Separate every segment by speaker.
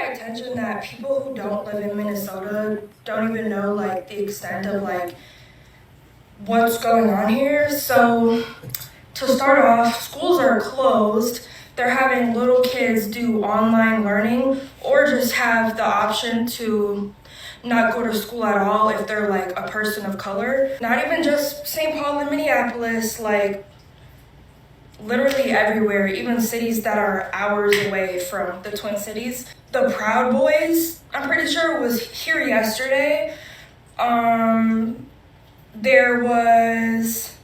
Speaker 1: my attention that people who don't live in Minnesota don't even know like the extent of like what's going on here. So to start off, schools are closed. They're having little kids do online learning or just have the option to not go to school at all if they're like a person of color. Not even just St. Paul and Minneapolis, like literally everywhere, even cities that are hours away from the Twin Cities. The Proud Boys, I'm pretty sure, was here yesterday. There was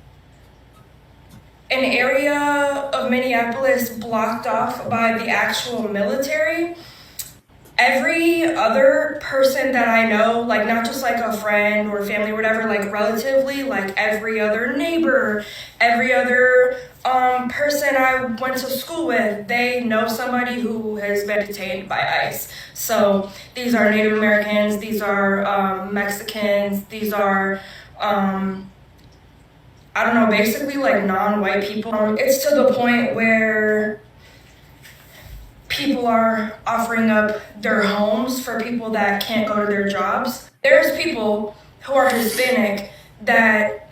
Speaker 1: an area of Minneapolis blocked off by the actual military. Every other person that I know, like not just like a friend or family or whatever, like relatively, like every other neighbor, every other person I went to school with, they know somebody who has been detained by ICE. So these are Native Americans, these are Mexicans, these are I don't know, basically like non-white people. It's to the point where people are offering up their homes for people that can't go to their jobs. There's people who are Hispanic that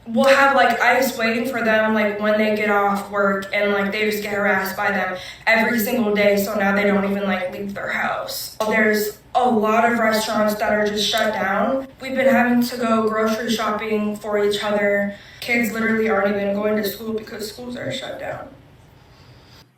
Speaker 1: will have like ICE waiting for them like when they get off work, and like they just get harassed by them every single day, so now they don't even like leave their house. There's a lot of restaurants that are just shut down. We've been having to go grocery shopping for each other. Kids literally aren't even going to school because schools are shut down.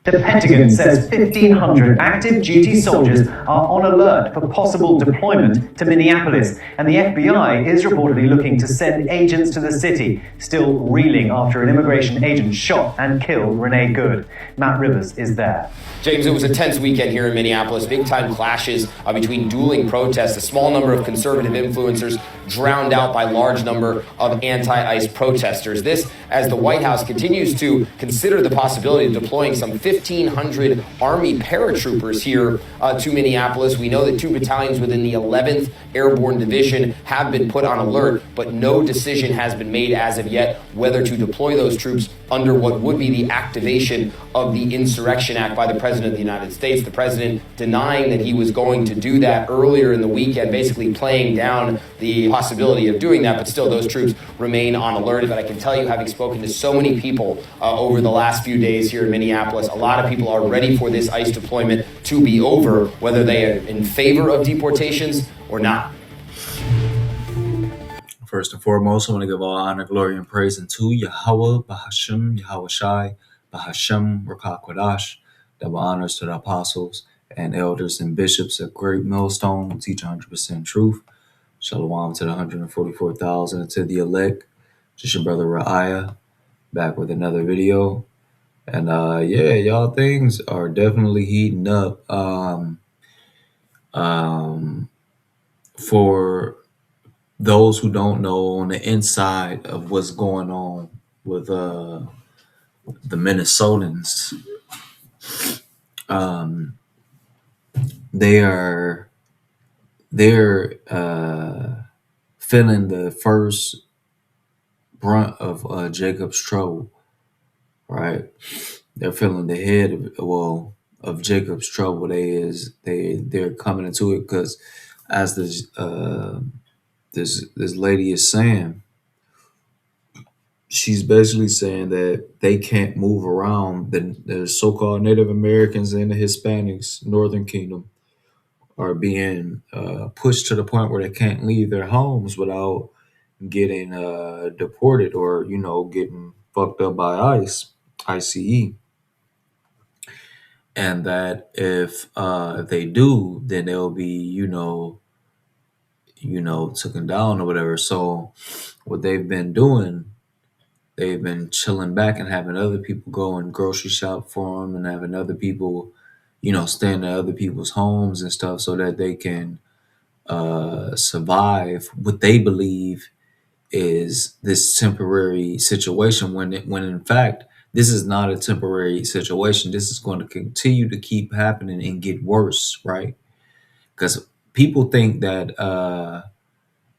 Speaker 2: The Pentagon says 1,500 active duty soldiers are on alert for possible deployment to Minneapolis, and the FBI is reportedly looking to send agents to the city, still reeling after an immigration agent shot and killed Renee Good. Matt Rivers is there.
Speaker 3: James, it was a tense weekend here in Minneapolis. Big-time clashes between dueling protests. A small number of conservative influencers drowned out by large number of anti-ICE protesters. This as the White House continues to consider the possibility of deploying some 1,500 Army paratroopers here to Minneapolis. We know that 2 battalions within the 11th Airborne Division have been put on alert, but no decision has been made as of yet whether to deploy those troops under what would be the activation of the Insurrection Act by the President of the United States. The President denying that he was going to do that earlier in the weekend, basically playing down the possibility of doing that, but still those troops remain on alert. But I can tell you, having spoken to so many people over the last few days here in Minneapolis, a lot of people are ready for this ICE deployment to be over, whether they are in favor of deportations or not.
Speaker 4: First and foremost, I want to give all honor, glory, and praise unto Yahweh, Bahashem, Yahweh Shai, Bahashem, Rakah Kodash. Double honors to the apostles and elders and bishops at Great Millstone who teach 100% truth. Shalom to the 144,000 and to the elect. Just your brother Ra'aya, back with another video. And yeah, y'all, things are definitely heating up. For those who don't know, on the inside of what's going on with the Minnesotans, they're feeling the first brunt of Jacob's trouble, right? They're feeling the head of Jacob's trouble. They're coming into it because, as this lady is saying, she's basically saying that they can't move around. The so-called Native Americans and the Hispanics, Northern Kingdom, are being pushed to the point where they can't leave their homes without getting deported or, getting fucked up by ICE. And that if they do, then they'll be, taken down or whatever. So what they've been doing, they've been chilling back and having other people go and grocery shop for them, and having other people, staying at other people's homes and stuff, so that they can survive what they believe is this temporary situation, when in fact this is not a temporary situation. This is going to continue to keep happening and get worse, right? Because people think that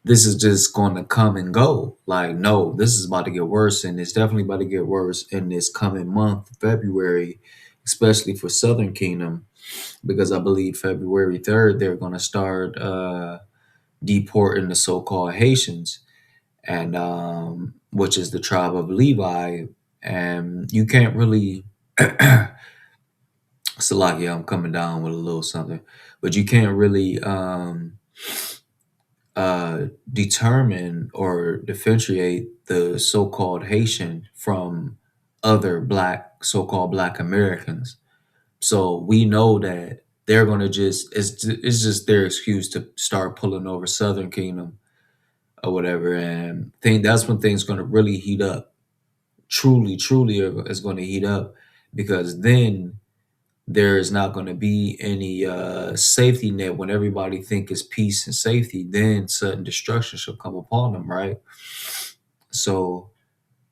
Speaker 4: this is just going to come and go. Like, no, this is about to get worse, and it's definitely about to get worse in this coming month, February. especially for Southern Kingdom, because I believe February 3rd they're going to start deporting the so-called Haitians, and which is the tribe of Levi, and you can't really. Salakia, I'm coming down with a little something, but you can't really determine or differentiate the so-called Haitian from other black, so-called Black Americans. So we know that they're gonna just it's just their excuse to start pulling over Southern Kingdom or whatever, and think that's when things gonna really heat up. Truly, is going to heat up, because then there is not going to be any safety net when everybody think it's peace and safety. Then sudden destruction shall come upon them, right? So,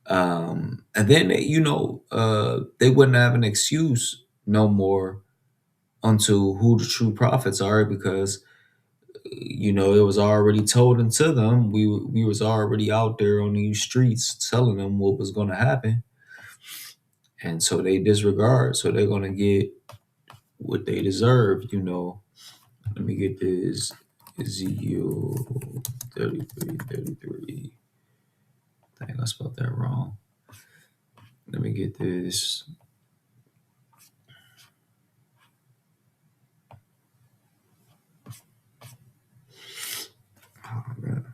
Speaker 4: and then they wouldn't have an excuse no more unto who the true prophets are, because it was already told unto them. We was already out there on these streets telling them what was going to happen, and so they disregard. So they're going to get what they deserve. Let me get this. Ezekiel 33. Dang, I spelled that wrong. Let me get this. Oh, man.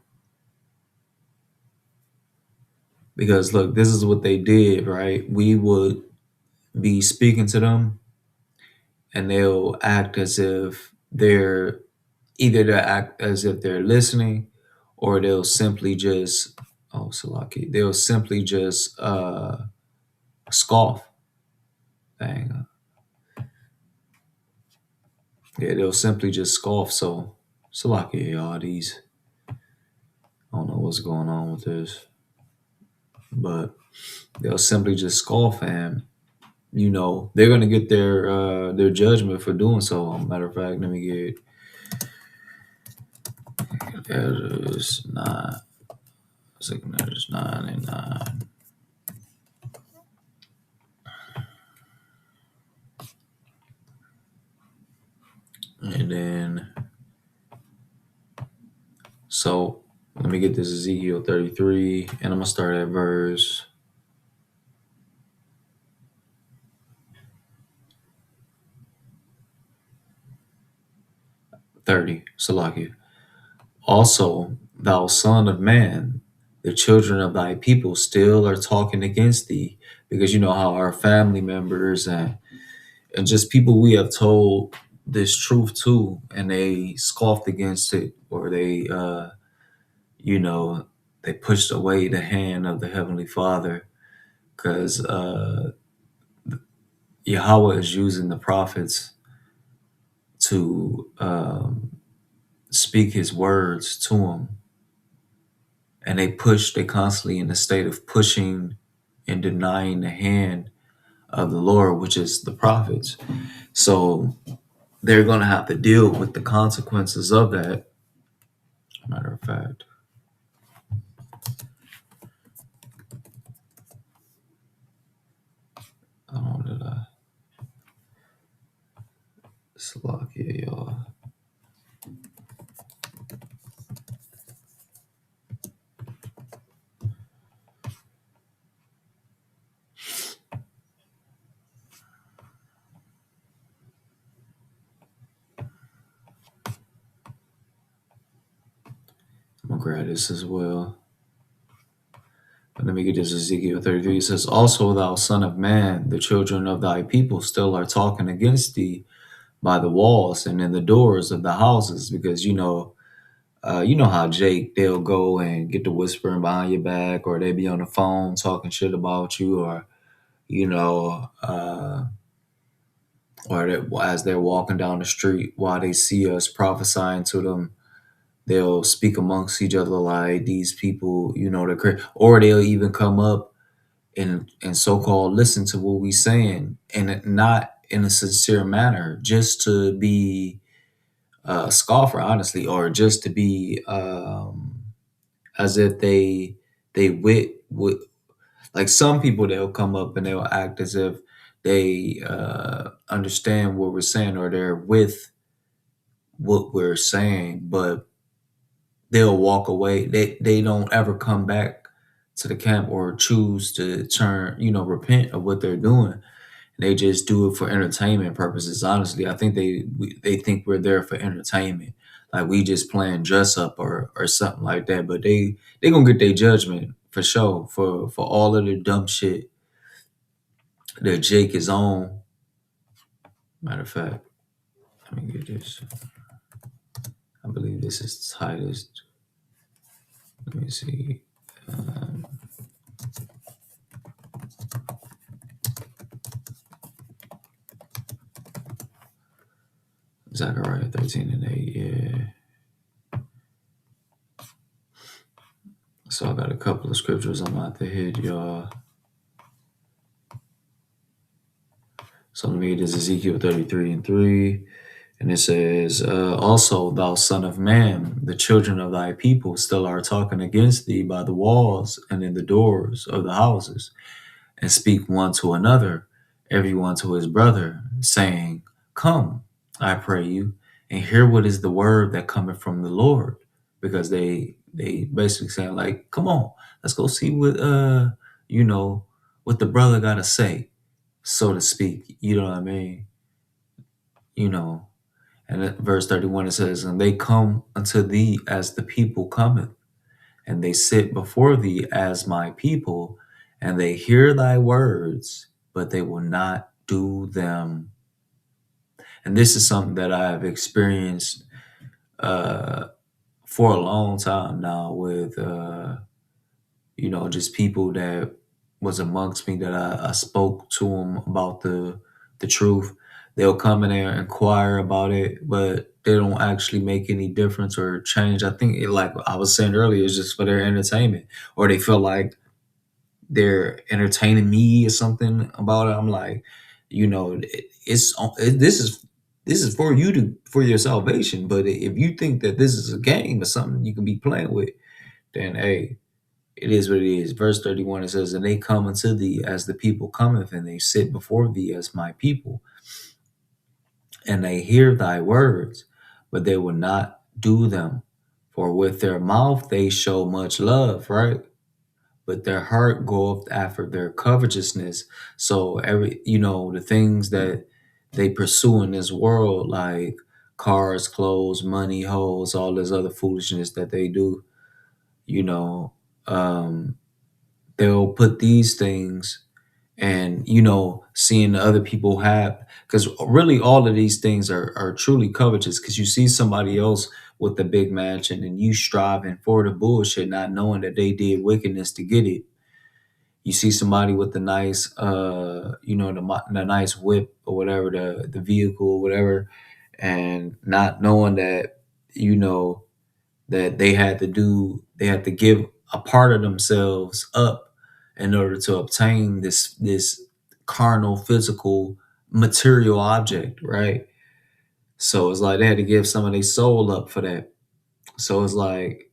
Speaker 4: Because look, this is what they did, right? We would be speaking to them, and they'll act as if they're listening, or they'll simply just they'll simply just scoff. Dang. Yeah, they'll simply just scoff. So Salaki, y'all, these, I don't know what's going on with this, but they'll simply just scoff, and they're gonna get their judgment for doing so. Matter of fact, let me get Letters 9. Letters 9 and 9. And then, so let me get this Ezekiel 33, and I'm gonna start at verse 30. Salakia. Also, thou son of man, the children of thy people still are talking against thee, because you know how our family members and just people we have told this truth to, and they scoffed against it, or they they pushed away the hand of the Heavenly Father, because Yahweh is using the prophets to speak his words to them, and they constantly in a state of pushing and denying the hand of the Lord, which is the prophets. So they're going to have to deal with the consequences of that. Matter of fact, Salakia, y'all. I'm gonna grab this as well. But let me get this Ezekiel 33. It says, also thou son of man, the children of thy people still are talking against thee by the walls and in the doors of the houses, because you know how Jake, they'll go and get to whispering behind your back, or they be on the phone talking shit about you, or as they're walking down the street while they see us prophesying to them, they'll speak amongst each other like these people, they're crazy, or they'll even come up and so-called listen to what we saying, and not in a sincere manner, just to be a scoffer, honestly, or just to be as if they wit like some people, they'll come up and they'll act as if they understand what we're saying, or they're with what we're saying, but they'll walk away. They don't ever come back to the camp or choose to turn, repent of what they're doing. They just do it for entertainment purposes. Honestly, I think they think we're there for entertainment, like we just playing dress up or something like that. But they gonna get their judgment for sure for all of the dumb shit that Jake is on. Matter of fact, let me get this. I believe this is Titus. Let me see. Um, Zechariah 13:8. Yeah. So I got a couple of scriptures I'm about to hit, y'all. So let me read this Ezekiel 33:3. And it says, also, thou son of man, the children of thy people still are talking against thee by the walls and in the doors of the houses, and speak one to another, every one to his brother, saying, come, I pray you, and hear what is the word that cometh from the Lord. Because they basically saying, like, come on, let's go see what what the brother gotta say, so to speak. You know what I mean? And at verse 31 it says, and they come unto thee as the people cometh, and they sit before thee as my people, and they hear thy words, but they will not do them. And this is something that I have experienced for a long time now with just people that was amongst me that I spoke to them about the truth. They'll come in there and inquire about it, but they don't actually make any difference or change. I think, like I was saying earlier, it's just for their entertainment, or they feel like they're entertaining me or something about it. I'm like, this is for you for your salvation. But if you think that this is a game or something you can be playing with, then hey, it is what it is. Verse 31, it says, and they come unto thee as the people cometh, and they sit before thee as my people, and they hear thy words, but they will not do them. For with their mouth they show much love, right? But their heart goeth after their covetousness. So the things that they pursue in this world, like cars, clothes, money, hoes, all this other foolishness that they do, um, they'll put these things, and seeing the other people have, because really all of these things are truly covetous, because you see somebody else with the big mansion and you striving for the bullshit, not knowing that they did wickedness to get it. You see somebody with the nice the nice whip or whatever, the vehicle or whatever, and not knowing that that they had to give a part of themselves up in order to obtain this carnal, physical, material object, right? So it's like they had to give some of their soul up for that. So it's like,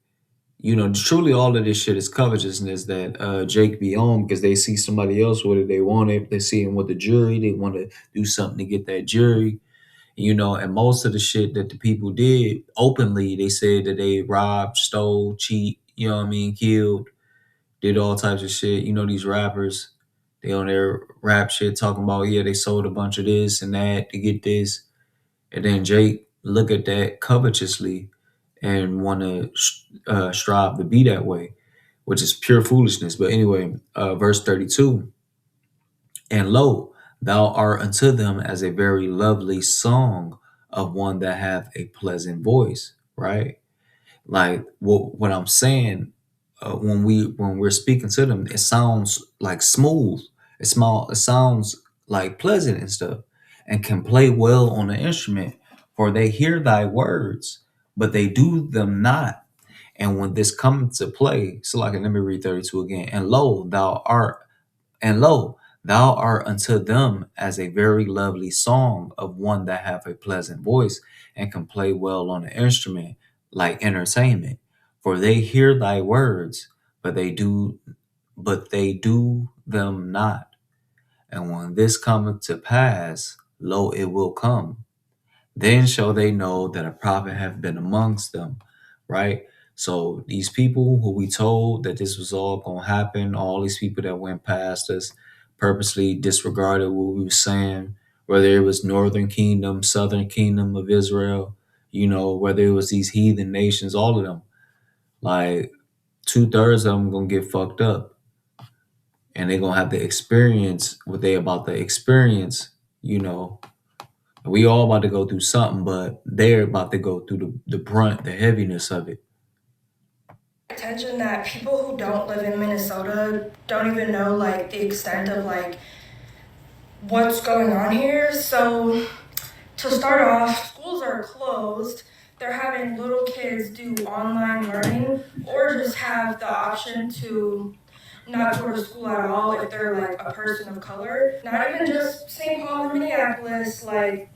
Speaker 4: truly all of this shit is covetousness that Jake be on, because they see somebody else with it, they want it, they see him with the jury, they want to do something to get that jury. And most of the shit that the people did openly, they said that they robbed, stole, cheat, killed, did all types of shit. These rappers, they on their rap shit talking about, yeah, they sold a bunch of this and that to get this. And then Jake look at that covetously and want to strive to be that way, which is pure foolishness. But anyway, verse 32, and lo, thou art unto them as a very lovely song of one that hath a pleasant voice, right? Like what I'm saying, when we're speaking to them, it sounds like smooth. It sounds like pleasant and stuff, and can play well on the instrument. For they hear thy words, but they do them not. And when this comes to play, so like, let me read 32 again. And lo, thou art unto them as a very lovely song of one that hath a pleasant voice, and can play well on the instrument, like entertainment. For they hear thy words, but they do them not. And when this cometh to pass, lo, it will come. Then shall they know that a prophet hath been amongst them, right? So these people who we told that this was all going to happen, all these people that went past us, purposely disregarded what we were saying, whether it was Northern Kingdom, Southern Kingdom of Israel, whether it was these heathen nations, all of them, like 2/3 of them going to get fucked up, and they're going to have to experience what they about to experience, we all about to go through something, but they're about to go through the brunt, the heaviness of it.
Speaker 1: Attention that people who don't live in Minnesota don't even know like the extent of like what's going on here. So to start off, schools are closed. They're having little kids do online learning or just have the option to not go to school at all if they're like a person of color. Not even just St. Paul and Minneapolis, like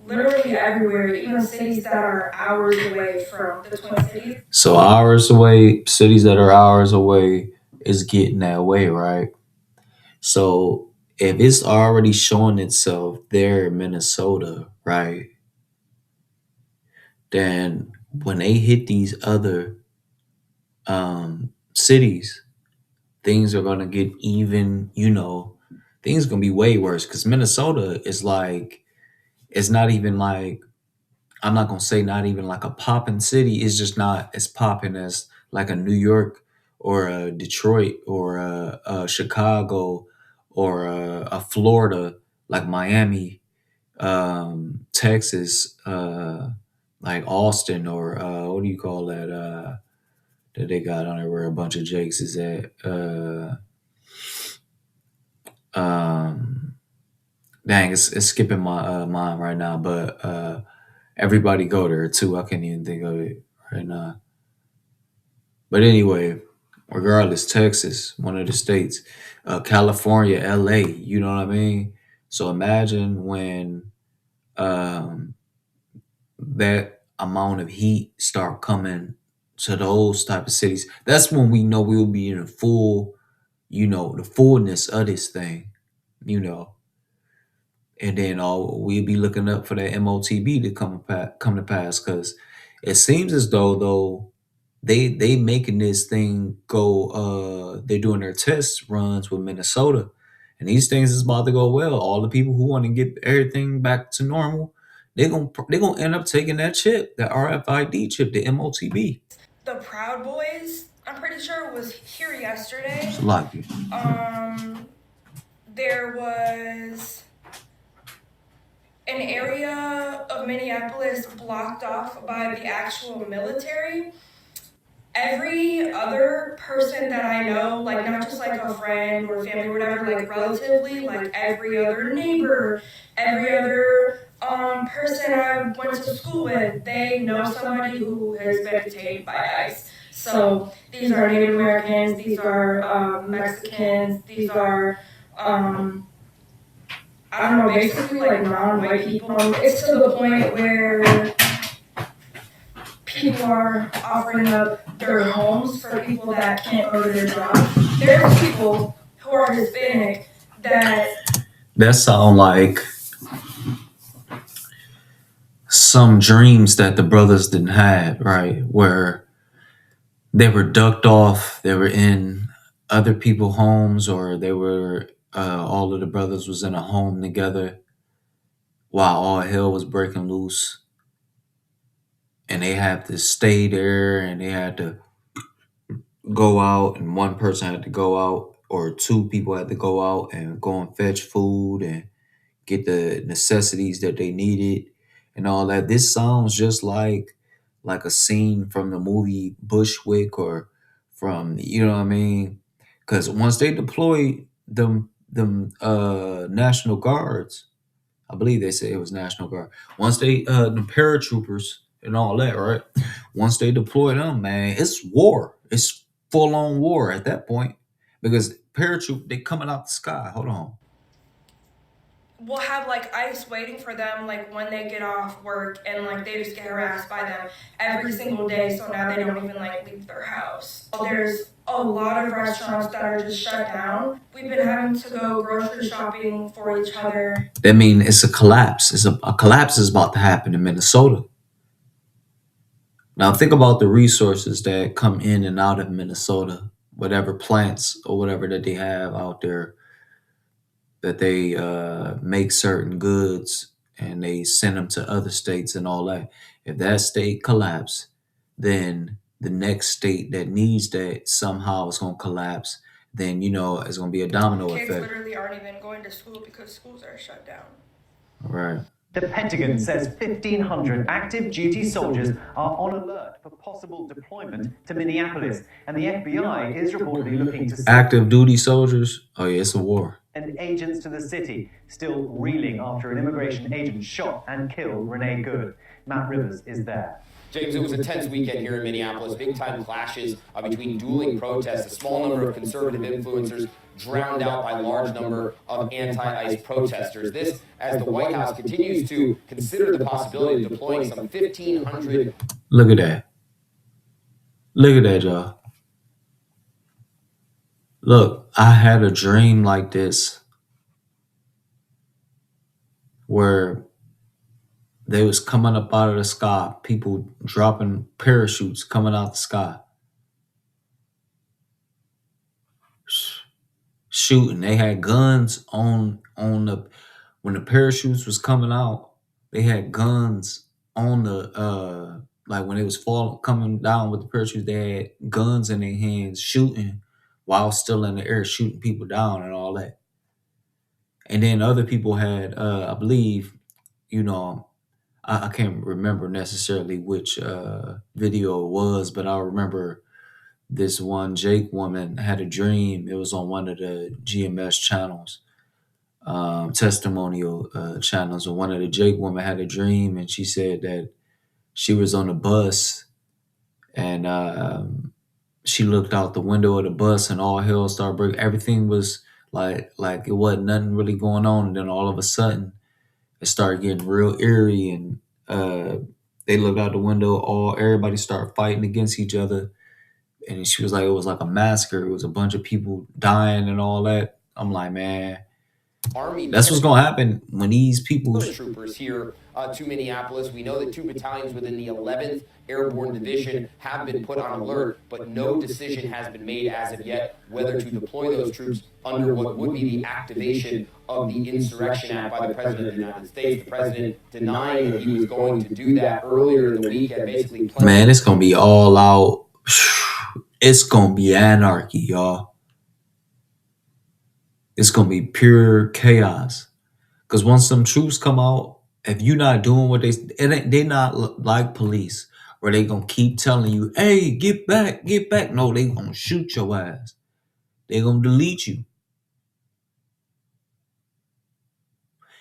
Speaker 1: literally everywhere, even cities that are hours away from the Twin Cities.
Speaker 4: So hours away, cities that are hours away is getting that way, right? So if it's already showing itself there in Minnesota, right? Then when they hit these other cities, things are gonna get even, things gonna be way worse. Cause Minnesota is like, it's not even like, I'm not gonna say not even like a popping city. It's just not as popping as like a New York or a Detroit or a Chicago or a Florida, like Miami, Texas, like Austin, or what do you call that? That they got on there where a bunch of Jakes is at. Dang, it's skipping my mind right now, but everybody go there too. I can't even think of it right now. But anyway, regardless, Texas, one of the states, California, LA, you know what I mean? So imagine when um, that amount of heat start coming to those type of cities. That's when we know we'll be in a full, the fullness of this thing, you know. And then we'll be looking up for that MOTB to come to pass, because it seems as though they making this thing go. They're doing their test runs with Minnesota, and these things is about to go well. All the people who want to get everything back to normal, they're gonna end up taking that chip, that RFID chip, the MOTB.
Speaker 1: The Proud Boys, I'm pretty sure it was here yesterday.
Speaker 4: It's lucky.
Speaker 1: There was an area of Minneapolis blocked off by the actual military. Every other person that I know, like not just like a friend or family or whatever, like relatively, like every other neighbor, every other person I went to school with, they know somebody who has been detained by ICE. So these are Native Americans, these are Mexicans, these are I don't know, basically like non-white people. It's to the point where people are offering up their homes for people that can't go to their jobs. There's people who are Hispanic
Speaker 4: that sound like some dreams that the brothers didn't have, right? Where they were ducked off, they were in other people's homes, or they were all of the brothers was in a home together while all hell was breaking loose, and they had to stay there, and they had to go out, and one person had to go out, or two people had to go out and go and fetch food and get the necessities that they needed and all that. This sounds just like a scene from the movie Bushwick, or from, you know what I mean? Because once they deployed them National Guards, I believe they said it was National Guard. Once they the paratroopers and all that, right? Once they deploy them, man, it's war. It's full on war at that point, because paratroop they coming out the sky. Hold on.
Speaker 1: will have like ICE waiting for them like when they get off work, and like they just get harassed by them every single day, so now they don't even like leave their house. There's a lot of restaurants that are just shut down. We've been having to go grocery shopping for each other.
Speaker 4: I mean, it's a collapse. A collapse is about to happen in Minnesota. Now think about the resources that come in and out of Minnesota, whatever plants or whatever that they have out there, that they make certain goods and they send them to other states and all that. If that state collapse, then the next state that needs that somehow is going to collapse. Then it's going to be a domino
Speaker 1: Kids
Speaker 4: effect.
Speaker 1: literally aren't even going to school because schools are shut down.
Speaker 4: Right.
Speaker 2: The Pentagon says 1,500 active duty soldiers are on alert for possible deployment to Minneapolis, and the FBI is reportedly looking to send
Speaker 4: Active duty soldiers. Oh yeah, it's a war.
Speaker 2: agents to the city, still reeling after an immigration agent shot and killed Renee Good. Matt Rivers is there.
Speaker 3: James, it was a tense weekend here in Minneapolis. Big time clashes between dueling protests. A small number of conservative influencers drowned out by a large number of anti-ICE protesters. This as the White House continues to consider the possibility of deploying some 1,500.
Speaker 4: Look at that. Look at that, y'all. Look, I had a dream like this where they was coming up out of the sky, people dropping parachutes coming out the sky, shooting. They had guns on the when the parachutes was coming out. They had guns on the like when it was coming down with the parachutes. They had guns in their hands, shooting while still in the air, shooting people down and all that. And then other people had, I believe, I can't remember necessarily which video it was, but I remember this one Jake woman had a dream. It was on one of the GMS channels, testimonial channels. And one of the Jake woman had a dream, and she said that she was on a bus, and she looked out the window of the bus, and all hell started breaking. Everything was like it wasn't nothing really going on, and then all of a sudden it started getting real eerie, and they looked out the window, everybody started fighting against each other, and she was like, it was like a massacre. It was a bunch of people dying and all that. I'm like, man,
Speaker 3: Army
Speaker 4: that's what's gonna happen when these people.
Speaker 3: troopers here to Minneapolis. We know that 2 battalions within the 11th Airborne Division have been put on alert, but no decision has been made as of yet whether to deploy those troops under what would be the activation of the Insurrection Act by the President of the United States. The President denying that he was going to do that earlier in the week and basically
Speaker 4: Man, it's gonna be all out. It's gonna be anarchy, y'all. It's gonna be pure chaos. Cause once some troops come out, if you're not doing what they're not like police, where they gonna keep telling you, "Hey, get back, get back." No, they gonna shoot your ass. They gonna delete you.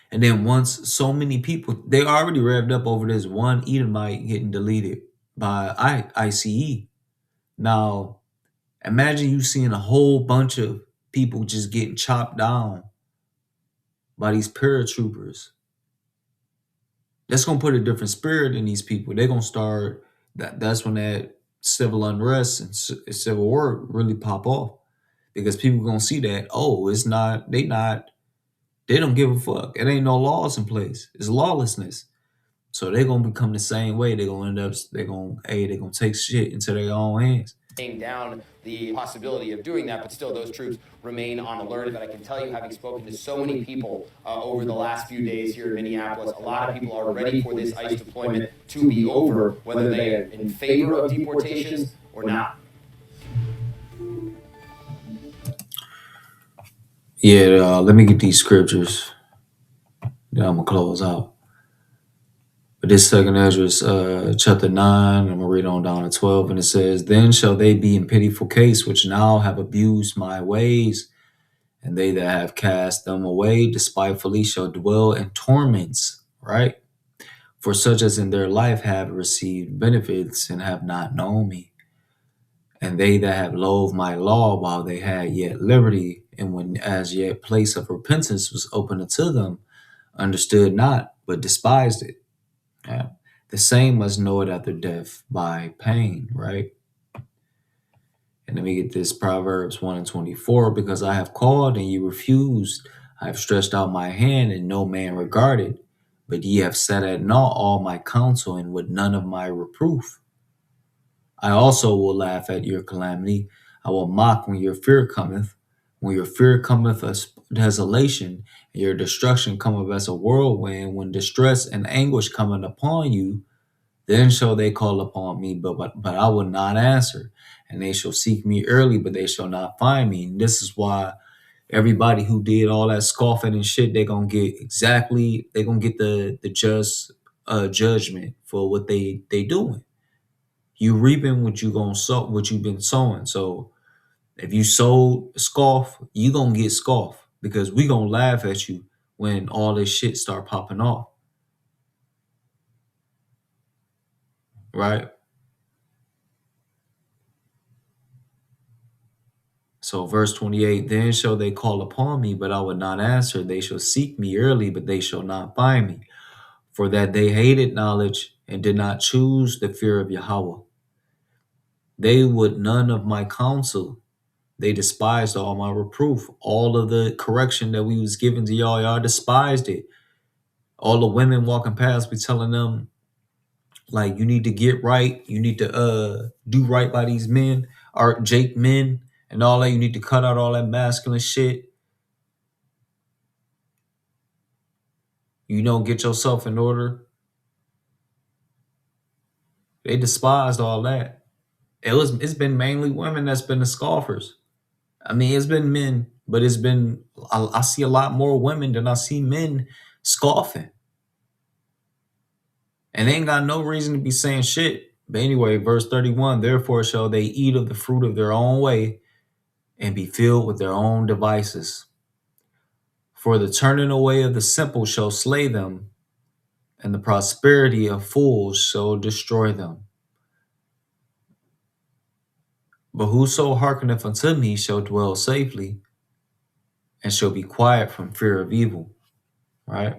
Speaker 4: And then once so many people, they already revved up over this one Edomite getting deleted by ICE. Now, imagine you seeing a whole bunch of people just getting chopped down by these paratroopers. That's gonna put a different spirit in these people. They're gonna start that's when that civil unrest and civil war really pop off, because people gonna see that, oh, it's not they don't give a fuck. It ain't no laws in place. It's lawlessness. So they're gonna become the same way. They're gonna take shit into their own hands.
Speaker 3: Down the possibility of doing that, but still those troops remain on alert. But I can tell you, having spoken to so many people over the last few days here in Minneapolis, a lot of people are ready for this ICE deployment to be over, whether they are in favor of deportations or not.
Speaker 4: Yeah, let me get these scriptures. Then I'm gonna close out. But this second Ezra, chapter 9, I'm going to read on down to 12, and it says, "Then shall they be in pitiful case, which now have abused my ways, and they that have cast them away despitefully shall dwell in torments," right? "For such as in their life have received benefits and have not known me. And they that have loathed my law while they had yet liberty, and when as yet place of repentance was open unto them, understood not, but despised it. Yeah. The same must know it after death by pain, right? And let me get this Proverbs 1 and 24. Because I have called and ye refused, I have stretched out my hand and no man regarded. But ye have set at naught all my counsel and with none of my reproof. I also will laugh at your calamity. I will mock when your fear cometh. When your fear cometh as desolation, and your destruction cometh as a whirlwind, when distress and anguish cometh upon you, then shall they call upon me, but I will not answer. And they shall seek me early, but they shall not find me. And this is why everybody who did all that scoffing and shit, they're gonna get the just judgment for what they doing. You reaping what you gonna sow, what you've been sowing. So if you sowed scoff, you gonna get scoff because we gonna laugh at you when all this shit start popping off. Right? So verse 28, then shall they call upon me, but I will not answer. They shall seek me early, but they shall not find me. For that they hated knowledge and did not choose the fear of Yahweh. They would none of my counsel. They despised all my reproof. All of the correction that we was giving to y'all despised it. All the women walking past, we telling them, like, you need to get right. You need to do right by these men, or Jake men, and all that. You need to cut out all that masculine shit. You don't get yourself in order. They despised all that. It's been mainly women that's been the scoffers. I mean, it's been men, but I see a lot more women than I see men scoffing. And they ain't got no reason to be saying shit. But anyway, verse 31, therefore shall they eat of the fruit of their own way and be filled with their own devices. For the turning away of the simple shall slay them, and the prosperity of fools shall destroy them. But whoso hearkeneth unto me shall dwell safely, and shall be quiet from fear of evil. Right?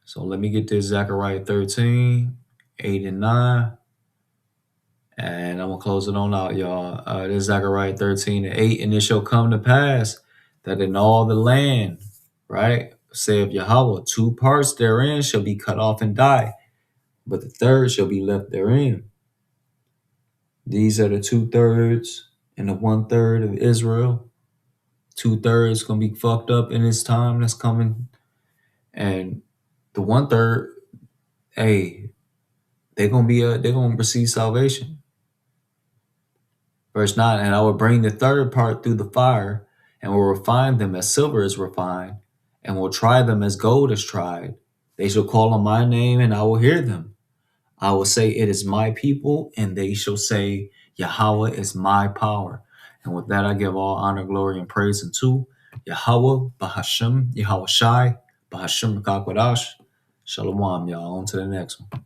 Speaker 4: So let me get this Zechariah 13, 8 and 9. And I'm going to close it on out, y'all. This is Zechariah 13 and 8. And it shall come to pass that in all the land, right, saith Yahweh, 2 parts therein shall be cut off and die, but the third shall be left therein. These are the 2/3 and the 1/3 of Israel. 2/3 going to be fucked up in this time that's coming. And the 1/3, hey, they're going to receive salvation. Verse 9, and I will bring the third part through the fire, and will refine them as silver is refined, and will try them as gold is tried. They shall call on my name, and I will hear them. I will say, it is my people, and they shall say, Yahweh is my power. And with that, I give all honor, glory, and praise unto Yahweh, Bahashem, Yahweh Shai, Bahashem Rakakwadash. Shalom, y'all. On to the next one.